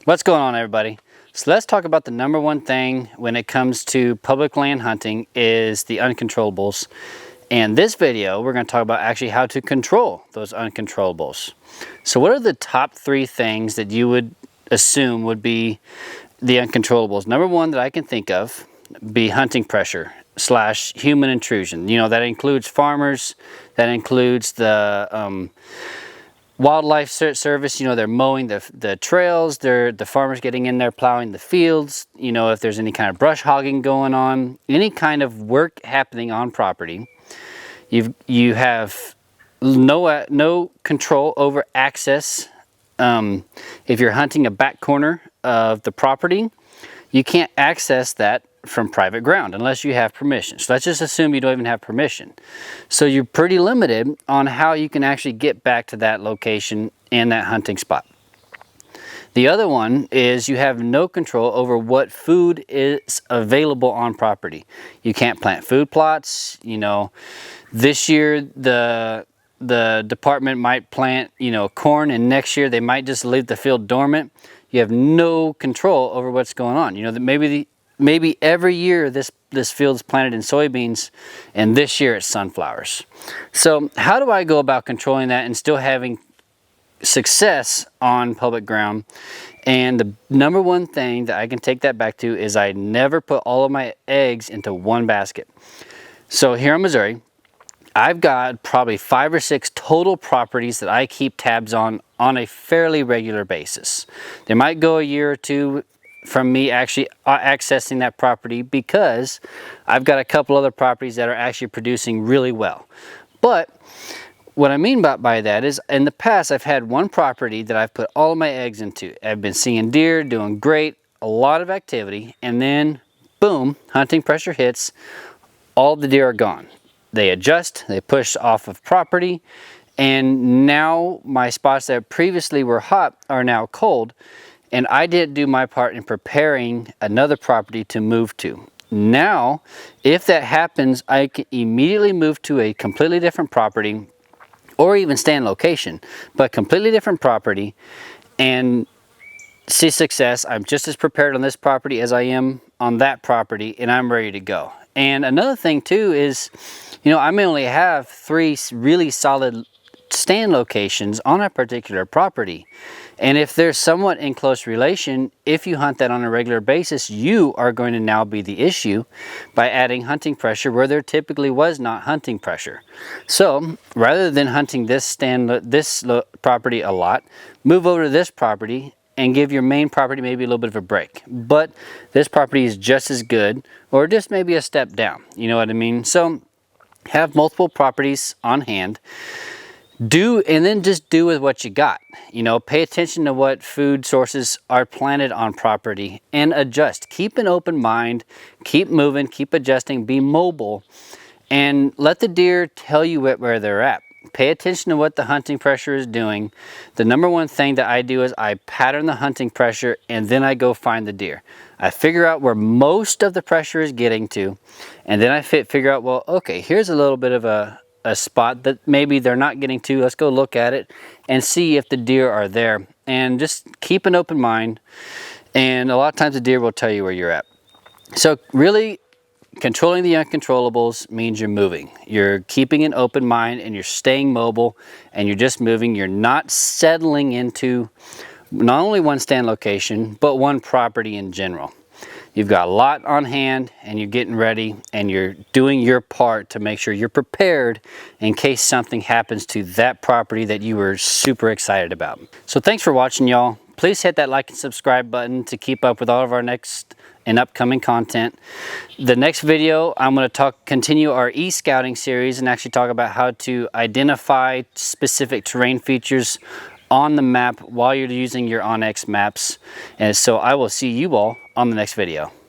What's going on, everybody? So let's talk about the number one thing when it comes to public land hunting is the uncontrollables. And this video, we're going to talk about actually how to control those uncontrollables. So what are the top three things that you would assume would be the uncontrollables? Number one that I can think of be hunting pressure / human intrusion. You know, that includes farmers, that includes the wildlife service. You know, they're mowing the trails, the farmers getting in there plowing the fields. You know, if there's any kind of brush hogging going on, any kind of work happening on property, you have no control over access. If you're hunting a back corner of the property, you can't access that from private ground unless you have permission. So let's just assume you don't even have permission. So you're pretty limited on how you can actually get back to that location and that hunting spot. The other one is you have no control over what food is available on property. You can't plant food plots. You know, this year the department might plant, you know, corn, and next year they might just leave the field dormant. You have no control over what's going on. You know, that maybe every year this field's planted in soybeans, and this year it's sunflowers. So how do I go about controlling that and still having success on public ground? And the number one thing that I can take that back to is I never put all of my eggs into one basket. So here in Missouri, I've got probably 5 or 6 total properties that I keep tabs on a fairly regular basis. There might go a year or two from me actually accessing that property because I've got a couple other properties that are actually producing really well. But what I mean by that is, in the past I've had one property that I've put all of my eggs into. I've been seeing deer, doing great, a lot of activity, and then boom, hunting pressure hits, all the deer are gone. They adjust, they push off of property, and now my spots that previously were hot are now cold, and I didn't do my part in preparing another property to move to. Now, if that happens, I can immediately move to a completely different property, or even stay in location, but completely different property, and see success. I'm just as prepared on this property as I am on that property, and I'm ready to go. And another thing too is, you know, I may only have 3 really solid stand locations on a particular property. And if they're somewhat in close relation, if you hunt that on a regular basis, you are going to now be the issue by adding hunting pressure where there typically was not hunting pressure. So rather than hunting this property a lot, move over to this property and give your main property maybe a little bit of a break. But this property is just as good, or just maybe a step down. You know what I mean? So have multiple properties on hand. And then just do with what you got. You know, pay attention to what food sources are planted on property and adjust. Keep an open mind, keep moving, keep adjusting, be mobile, and let the deer tell you where they're at. Pay attention to what the hunting pressure is doing. The number one thing that I do is I pattern the hunting pressure, and then I go find the deer. I figure out where most of the pressure is getting to, and then I figure out, well, okay, here's a little bit of a spot that maybe they're not getting to. Let's go look at it and see if the deer are there. And just keep an open mind, and a lot of times the deer will tell you where you're at. So really, controlling the uncontrollables means you're moving. You're keeping an open mind, and you're staying mobile, and you're just moving. You're not settling into not only one stand location, but one property in general. You've got a lot on hand, and you're getting ready, and you're doing your part to make sure you're prepared in case something happens to that property that you were super excited about. So thanks for watching, y'all. Please hit that like and subscribe button to keep up with all of our next and upcoming content. The next video, I'm going to continue our e-scouting series and actually talk about how to identify specific terrain features on the map while you're using your onX maps. And so I will see you all on the next video.